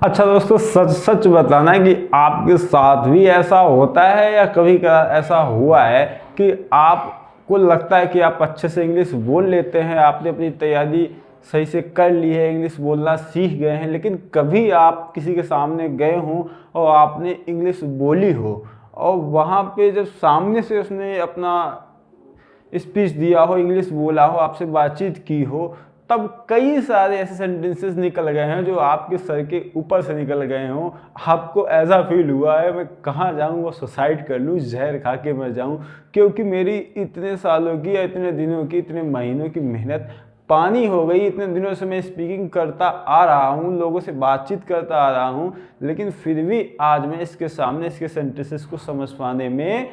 अच्छा दोस्तों, सच सच बताना है कि आपके साथ भी ऐसा होता है या कभी का ऐसा हुआ है कि आपको लगता है कि आप अच्छे से इंग्लिश बोल लेते हैं, आपने अपनी तैयारी सही से कर ली है, इंग्लिश बोलना सीख गए हैं, लेकिन कभी आप किसी के सामने गए हों और आपने इंग्लिश बोली हो और वहाँ पे जब सामने से उसने अपना स्पीच दिया हो, इंग्लिश बोला हो, आपसे बातचीत की हो, तब कई सारे ऐसे सेंटेंसेस निकल गए हैं जो आपके सर के ऊपर से निकल गए हों। आपको ऐसा फील हुआ है मैं कहाँ जाऊँ, वो सुसाइड कर लूँ, जहर खा के मर जाऊँ, क्योंकि मेरी इतने सालों की या इतने दिनों की, इतने महीनों की मेहनत पानी हो गई। इतने दिनों से मैं स्पीकिंग करता आ रहा हूँ, लोगों से बातचीत करता आ रहा हूँ, लेकिन फिर भी आज मैं इसके सामने इसके सेंटेंसेस को समझ पाने में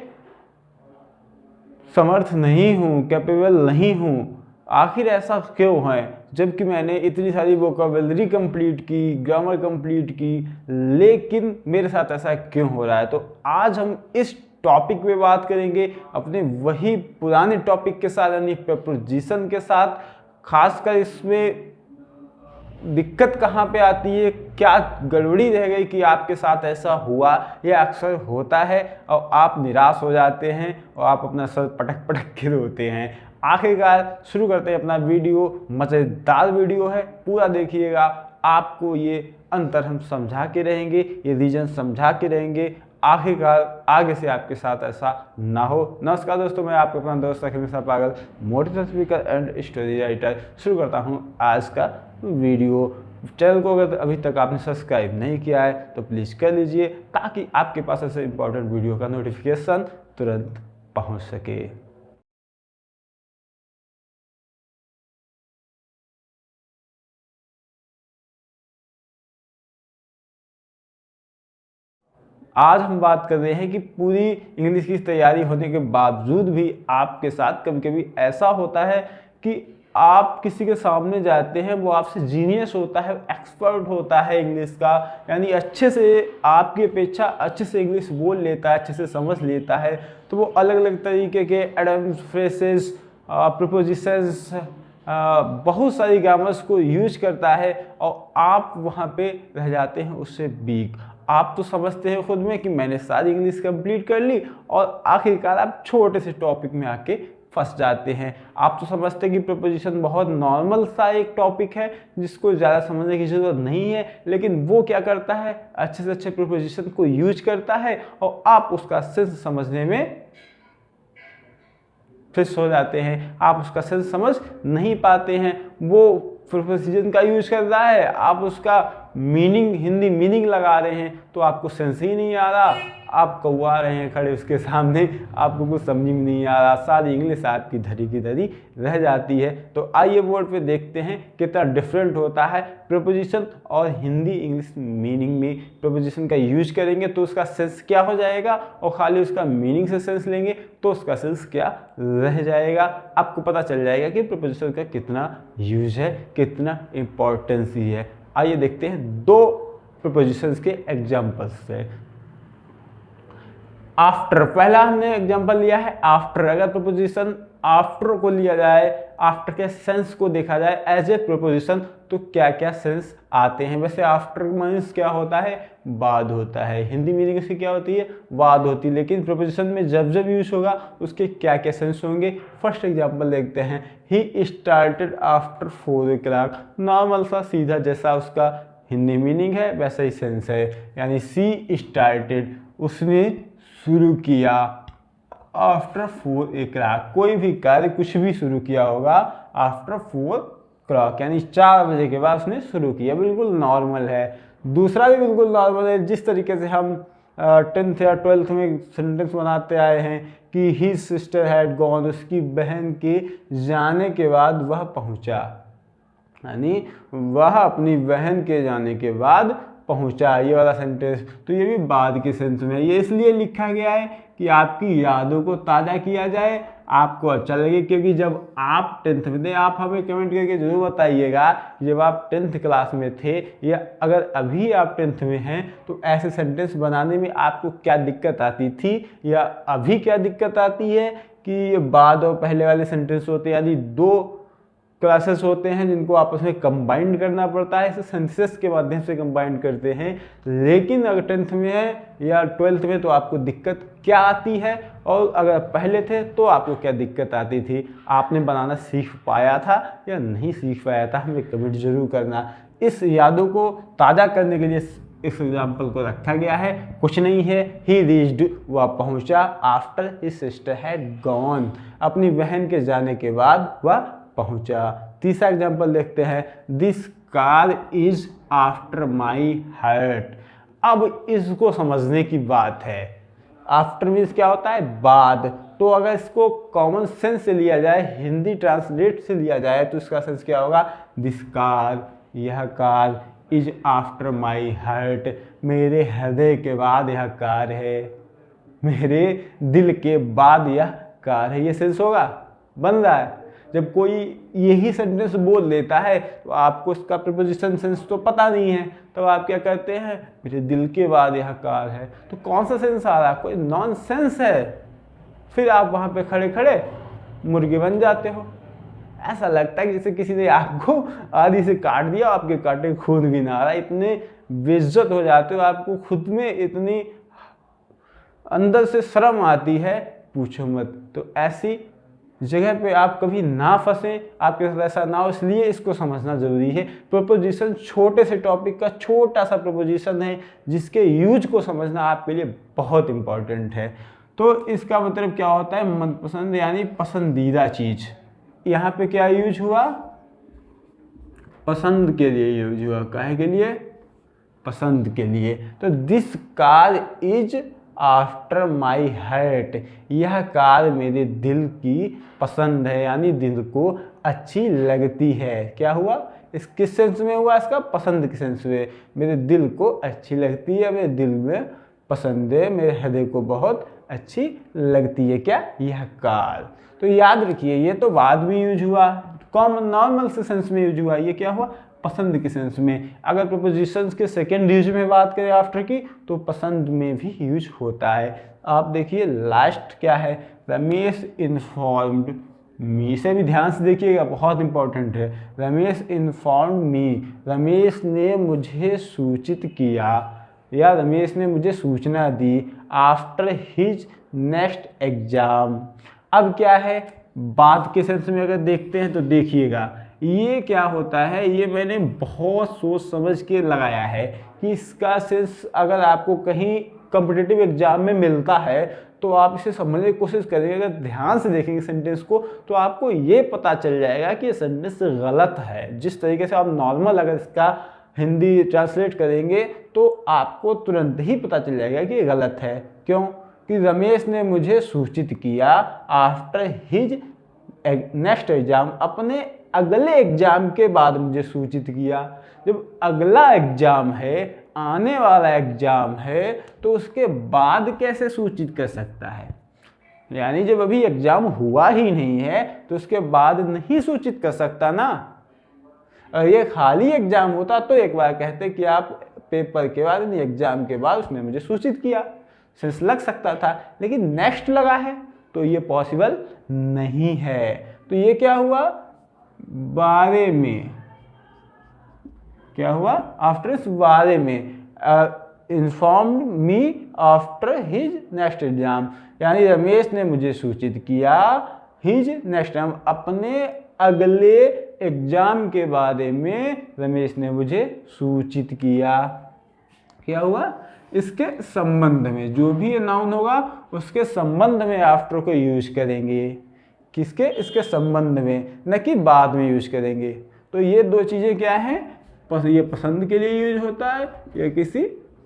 समर्थ नहीं हूँ, कैपेबल नहीं हूँ। आखिर ऐसा क्यों है, जबकि मैंने इतनी सारी वोकेबलरी कंप्लीट की, ग्रामर कंप्लीट की, लेकिन मेरे साथ ऐसा क्यों हो रहा है। तो आज हम इस टॉपिक पे बात करेंगे, अपने वही पुराने टॉपिक के साथ, यानी प्रपोजिशन के साथ। खासकर इसमें दिक्कत कहाँ पे आती है, क्या गड़बड़ी रह गई कि आपके साथ ऐसा हुआ या अक्सर होता है और आप निराश हो जाते हैं और आप अपना सर पटक पटक के रोते हैं। आखिरकार शुरू करते हैं अपना वीडियो। मज़ेदार वीडियो है, पूरा देखिएगा। आपको ये अंतर हम समझा के रहेंगे, ये रीजन समझा के रहेंगे, आखिरकार आगे से आपके साथ ऐसा ना हो। नमस्कार दोस्तों, मैं आपका अपना दोस्त अखिल पागल, motivational speaker and story writer. शुरू करता हूँ आज का वीडियो। चैनल को अगर अभी तक आपने सब्सक्राइब नहीं किया है तो प्लीज़ कर लीजिए, ताकि आपके पास ऐसे इंपॉर्टेंट वीडियो का नोटिफिकेशन तुरंत पहुंच सके। आज हम बात कर रहे हैं कि पूरी इंग्लिश की तैयारी होने के बावजूद भी आपके साथ कभी कभी ऐसा होता है कि आप किसी के सामने जाते हैं, वो आपसे जीनियस होता है, एक्सपर्ट होता है इंग्लिश का, यानी अच्छे से आपकी अपेक्षा अच्छे से इंग्लिश बोल लेता है, अच्छे से समझ लेता है। तो वो अलग अलग तरीके के एडम्स, फ्रेसेस, प्रीपोजिशंस, बहुत सारी ग्रामर्स को यूज करता है और आप वहाँ पे रह जाते हैं उससे वीक। आप तो समझते हैं खुद में कि मैंने सारी इंग्लिश कंप्लीट कर ली और आखिरकार आप छोटे से टॉपिक में आके फंस जाते हैं। आप तो समझते हैं कि प्रपोजिशन बहुत नॉर्मल सा एक टॉपिक है जिसको ज़्यादा समझने की ज़रूरत नहीं है, लेकिन वो क्या करता है, अच्छे से अच्छे प्रपोजिशन को यूज करता है और आप उसका सेंस समझने में फिक्स हो जाते हैं। आप उसका सेंस समझ नहीं पाते हैं। वो प्रीपोजिशन का यूज कर रहा है, आप उसका मीनिंग, हिंदी मीनिंग लगा रहे हैं, तो आपको सेंस ही नहीं आ रहा। आप कौआ रहे हैं खड़े उसके सामने, आपको कुछ समझ में नहीं आ रहा, सारी इंग्लिश आपकी धरी की धरी रह जाती है। तो आइए बोर्ड पे देखते हैं कितना डिफरेंट होता है प्रीपोजिशन और हिंदी इंग्लिश मीनिंग में। प्रीपोजिशन का यूज करेंगे तो उसका सेंस क्या हो जाएगा, और खाली उसका मीनिंग से सेंस लेंगे तो उसका सेंस क्या रह जाएगा। आपको पता चल जाएगा कि प्रीपोजिशन का कितना यूज है, कितना इंपॉर्टेंस ही है। आइए देखते हैं दो प्रीपोजिशंस के एग्जांपल्स से। आफ्टर, पहला हमने एग्जांपल लिया है आफ्टर। अगर प्रीपोजिशन आफ्टर को लिया जाए, आफ्टर के सेंस को देखा जाए एज ए प्रीपोजिशन, तो क्या क्या सेंस आते हैं। वैसे आफ्टर मीन्स क्या होता है, बाद होता है। हिंदी मीनिंग इसकी क्या होती है, बाद होती है। लेकिन प्रीपोजिशन में जब जब यूज होगा उसके क्या क्या सेंस होंगे। फर्स्ट एग्जांपल देखते हैं। He started after 4 o'clock। Normal सा सीधा जैसा उसका हिंदी मीनिंग है वैसा ही सेंस है, यानी सी स्टार्टेड, उसने शुरू किया, आफ्टर 4 o'clock। कोई भी कार्य कुछ भी शुरू किया होगा आफ्टर 4 o'clock, यानी 4 बजे के बाद उसने शुरू किया, बिल्कुल नॉर्मल है। दूसरा भी बिल्कुल नॉर्मल है, जिस तरीके से हम 10th या 12th में सेंटेंस बनाते आए हैं कि हिज सिस्टर हैड गॉन, उसकी बहन के जाने के बाद वह पहुंचा, यानी वह अपनी बहन के जाने के बाद पहुंचा, ये वाला सेंटेंस। तो ये भी बाद के सेंस में है। ये इसलिए लिखा गया है कि आपकी यादों को ताज़ा किया जाए, आपको अच्छा लगे। क्योंकि जब आप 10th में थे, आप हमें कमेंट करके जरूर बताइएगा जब आप 10th क्लास में थे या अगर अभी आप 10th में हैं तो ऐसे सेंटेंस बनाने में आपको क्या दिक्कत आती थी या अभी क्या दिक्कत आती है कि ये बाद और पहले वाले सेंटेंस होते हैं, यानी दो क्लासेस होते हैं जिनको आपस में कंबाइंड करना पड़ता है, इसे सिंथेसिस के माध्यम से कंबाइंड करते हैं। लेकिन अगर 10th में है या 12th में तो आपको दिक्कत क्या आती है, और अगर पहले थे तो आपको क्या दिक्कत आती थी, आपने बनाना सीख पाया था या नहीं सीख पाया था, हमें कमेंट जरूर करना। इस यादों को ताज़ा करने के लिए इस एग्जाम्पल को रखा गया है। कुछ नहीं है, ही रीच्ड, वह पहुंचा, after his sister had gone, अपनी बहन के जाने के बाद वह पहुंचा। तीसरा एग्जाम्पल देखते हैं, this car is after my heart. अब इसको समझने की बात है। आफ्टर मीन्स क्या होता है, बाद। तो अगर इसको कॉमन सेंस से लिया जाए, हिंदी ट्रांसलेट से लिया जाए, तो इसका सेंस क्या होगा, दिस कार, यह car, is after my heart, मेरे हृदय के बाद यह कार है, मेरे दिल के बाद यह कार है। ये सेंस होगा, बन रहा है। जब कोई यही सेंटेंस बोल देता है तो आपको इसका प्रीपोजिशन सेंस तो पता नहीं है, तो आप क्या करते हैं, मेरे दिल के बाद यह कार है। तो कौन सा सेंस आ रहा है, कोई नॉन सेंस है। फिर आप वहाँ पे खड़े खड़े मुर्गे बन जाते हो। ऐसा लगता है कि जैसे किसी ने आपको आधी से काट दिया, आपके काटे खून भी ना आ रहा, इतने बेइज्जत हो जाते हो, आपको खुद में इतनी अंदर से शर्म आती है, पूछो मत। तो ऐसी जगह पे आप कभी ना फंसे, आपके साथ ऐसा ना हो, इसलिए इसको समझना जरूरी है। प्रोपोजिशन छोटे से टॉपिक का छोटा सा प्रोपोजिशन है जिसके यूज को समझना आपके लिए बहुत इंपॉर्टेंट है। तो इसका मतलब क्या होता है, मनपसंद यानी पसंदीदा चीज। यहाँ पे क्या यूज हुआ, पसंद के लिए यूज हुआ। काहे के लिए, पसंद के लिए। तो this car is after my heart, यह कार मेरे दिल की पसंद है, यानी दिल को अच्छी लगती है। क्या हुआ, इस किस सेंस में हुआ, इसका पसंद के सेंस में। मेरे दिल को अच्छी लगती है, मेरे दिल में पसंद है, मेरे हृदय को बहुत अच्छी लगती है क्या, यह कार। तो याद रखिए, ये तो बाद में यूज हुआ, कॉमन नॉर्मल से सेंस में यूज हुआ। ये क्या हुआ, पसंद के सेंस में। अगर प्रीपोजिशंस के सेकेंड यूज में बात करें आफ्टर की, तो पसंद में भी यूज होता है। आप देखिए लास्ट क्या है, रमेश इन्फॉर्म्ड मी, से भी ध्यान से देखिएगा, बहुत इंपॉर्टेंट है। रमेश इन्फॉर्म्ड मी, रमेश ने मुझे सूचित किया या रमेश ने मुझे सूचना दी, आफ्टर हिज नेक्स्ट एग्जाम। अब क्या है, बाद के सेंस में अगर देखते हैं तो देखिएगा ये क्या होता है, ये मैंने बहुत सोच समझ के लगाया है कि इसका सेंस अगर आपको कहीं कॉम्पिटिटिव एग्जाम में मिलता है तो आप इसे समझने की कोशिश करेंगे। अगर ध्यान से देखेंगे सेंटेंस को तो आपको ये पता चल जाएगा कि ये सेंटेंस गलत है। जिस तरीके से आप नॉर्मल अगर इसका हिंदी ट्रांसलेट करेंगे तो आपको तुरंत ही पता चल जाएगा कि ये गलत है। क्यों, कि रमेश ने मुझे सूचित किया आफ्टर हिज नेक्स्ट एग्जाम, अपने अगले एग्जाम के बाद मुझे सूचित किया। जब अगला एग्जाम है, आने वाला एग्जाम है, तो उसके बाद कैसे सूचित कर सकता है, यानी जब अभी एग्जाम हुआ ही नहीं है तो उसके बाद नहीं सूचित कर सकता ना। अगर ये खाली एग्जाम होता तो एक बार कहते कि आप पेपर के बाद यानी एग्जाम के बाद उसने मुझे सूचित किया, सेंस लग सकता था। लेकिन नेक्स्ट लगा है तो ये पॉसिबल नहीं है। तो ये क्या हुआ, बारे में, क्या हुआ, आफ्टर इस बारे में, informed me after his next exam, यानी रमेश ने मुझे सूचित किया हिज नेक्स्ट एग्जाम, अपने अगले एग्जाम के बारे में रमेश ने मुझे सूचित किया। क्या हुआ, इसके संबंध में, जो भी नाउन होगा उसके संबंध में आफ्टर को यूज करेंगे। किसके, इसके संबंध में, न कि बाद में यूज करेंगे। तो ये दो चीजें क्या हैं, ये पसंद के लिए यूज होता है या किसी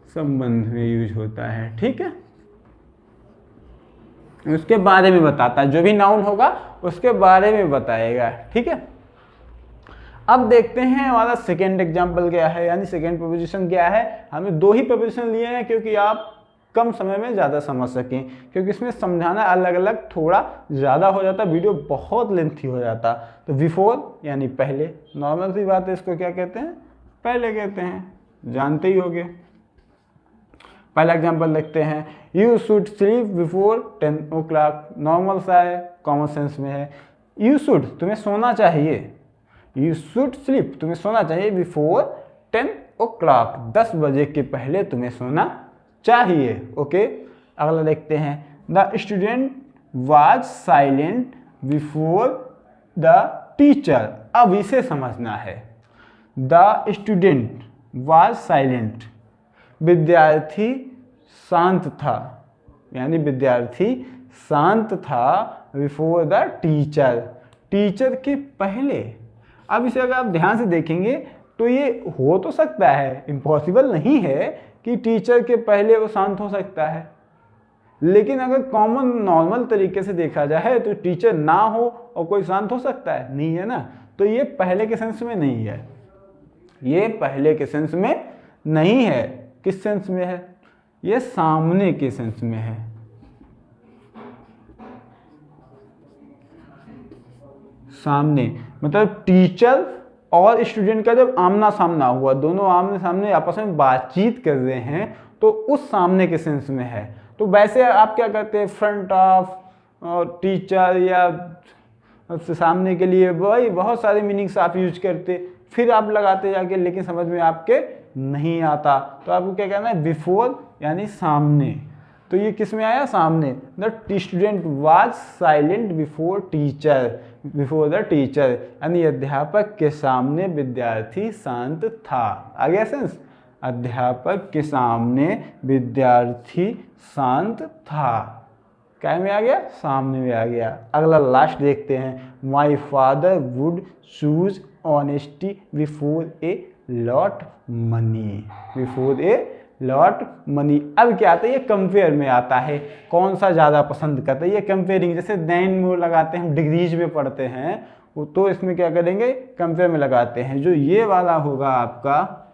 संबंध में यूज होता है। ठीक है, उसके बारे में बताता है, जो भी नाउन होगा उसके बारे में बताएगा। ठीक है, अब देखते हैं हमारा सेकेंड एग्जाम्पल क्या है, यानी सेकेंड प्रोपोजिशन क्या है। हमें दो ही प्रोपोजिशन लिए हैं क्योंकि आप कम समय में ज़्यादा समझ सकें, क्योंकि इसमें समझाना अलग अलग थोड़ा ज़्यादा हो जाता, वीडियो बहुत लेंथी हो जाता। तो बिफोर यानी पहले, नॉर्मल सी बात है, इसको क्या कहते हैं, पहले कहते हैं, जानते ही होंगे। पहला एग्जाम्पल देखते हैं, you should sleep before 10 o'clock, normal सा है, कॉमन सेंस में है। यू शुड, तुम्हें सोना चाहिए यू शुड स्लीप, तुम्हें सोना चाहिए बिफोर 10 o'clock, 10 बजे के पहले तुम्हें सोना चाहिए। ओके, अगला देखते हैं। The student was silent before the teacher. अब इसे समझना है। द स्टूडेंट वाज साइलेंट, विद्यार्थी शांत था, यानी विद्यार्थी शांत था बिफोर द टीचर, टीचर के पहले। अब इसे अगर आप ध्यान से देखेंगे तो ये हो तो सकता है, इम्पॉसिबल नहीं है कि टीचर के पहले वो शांत हो सकता है, लेकिन अगर कॉमन नॉर्मल तरीके से देखा जाए तो टीचर ना हो और कोई शांत हो सकता है, नहीं है ना। तो ये पहले के सेंस में नहीं है, ये पहले के सेंस में नहीं है। किस सेंस में है? ये सामने के सेंस में है। सामने मतलब टीचर और स्टूडेंट का जब आमना सामना हुआ, दोनों आमने सामने आपस में बातचीत कर रहे हैं, तो उस सामने के सेंस में है। तो वैसे आप क्या करते हैं, फ्रंट ऑफ टीचर या सामने के लिए वही बहुत सारे मीनिंग्स आप यूज करते, फिर आप लगाते जाके, लेकिन समझ में आपके नहीं आता। तो आपको क्या कहना है, बिफोर यानी सामने। तो ये किस में आया, सामने। The student was silent before teacher, before the teacher यानी अध्यापक के सामने विद्यार्थी शांत था। आ गया सेंस, अध्यापक के सामने विद्यार्थी शांत था। क्या में आ गया, सामने में आ गया। अगला लास्ट देखते हैं। My father would choose honesty before a lot money, before a lot money. अब क्या आता है, ये कंपेयर में आता है, कौन सा ज़्यादा पसंद करता है, ये कंपेयरिंग। जैसे देन में लगाते हैं, हम डिग्रीज में पढ़ते हैं, तो इसमें क्या करेंगे, कंपेयर में लगाते हैं। जो ये वाला होगा आपका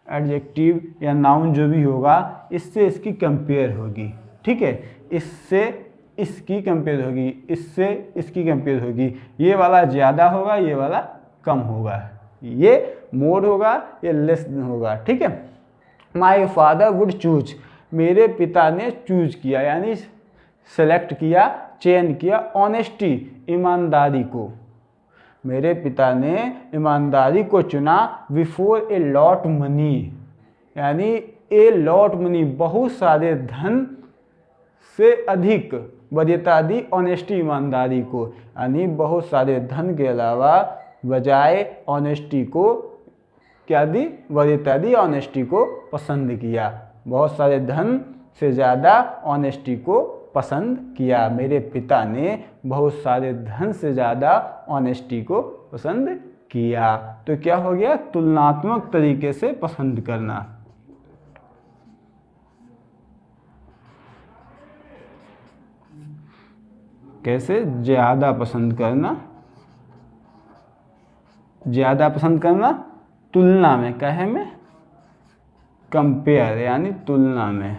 एडजेक्टिव या नाउन जो भी होगा, इससे इसकी कंपेयर होगी, ठीक है। इससे इसकी कंपेयर होगी, इससे इसकी कंपेयर होगी। ये वाला ज़्यादा होगा, ये वाला कम होगा, ये मोर होगा, ये लेस होगा, ठीक है। माई फादर वुड चूज, मेरे पिता ने चूज किया यानी सेलेक्ट किया, चयन किया, ऑनेस्टी ईमानदारी को। मेरे पिता ने ईमानदारी को चुना बिफोर ए लॉट मनी, यानी ए लॉट मनी बहुत सारे धन से अधिक वरीयता दी ऑनेस्टी ईमानदारी को, यानी बहुत सारे धन के अलावा बजाय ऑनेस्टी को क्या दी, वरीयता दी, ऑनेस्टी को पसंद किया। बहुत सारे धन से ज़्यादा ऑनेस्टी को पसंद किया। मेरे पिता ने बहुत सारे धन से ज़्यादा ऑनेस्टी को पसंद किया। तो क्या हो गया, तुलनात्मक तरीके से पसंद करना। कैसे, ज़्यादा पसंद करना, ज़्यादा पसंद करना तुलना में, कहे में, कंपेयर यानी तुलना में,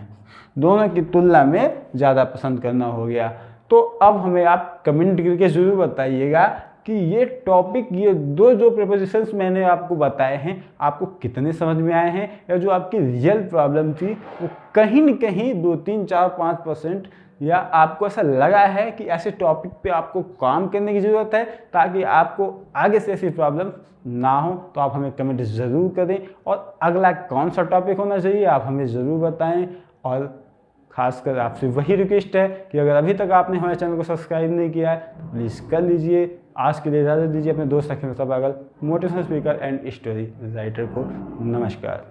दोनों की तुलना में ज़्यादा पसंद करना हो गया। तो अब हमें आप कमेंट करके ज़रूर बताइएगा कि ये टॉपिक, ये दो जो प्रीपोजिशंस मैंने आपको बताए हैं, आपको कितने समझ में आए हैं, या जो आपकी रियल प्रॉब्लम थी वो कहीं न कहीं 2, 3, 4, 5% या आपको ऐसा लगा है कि ऐसे टॉपिक पे आपको काम करने की ज़रूरत है, ताकि आपको आगे से ऐसी प्रॉब्लम ना हो। तो आप हमें कमेंट ज़रूर करें, और अगला कौन सा टॉपिक होना चाहिए आप हमें ज़रूर बताएं। और खासकर आपसे वही रिक्वेस्ट है कि अगर अभी तक आपने हमारे चैनल को सब्सक्राइब नहीं किया है तो प्लीज़ कर लीजिए। आज के लिए इजाज़त दीजिए अपने दोस्त Akhil Sabagal, motivational speaker and story writer को। नमस्कार।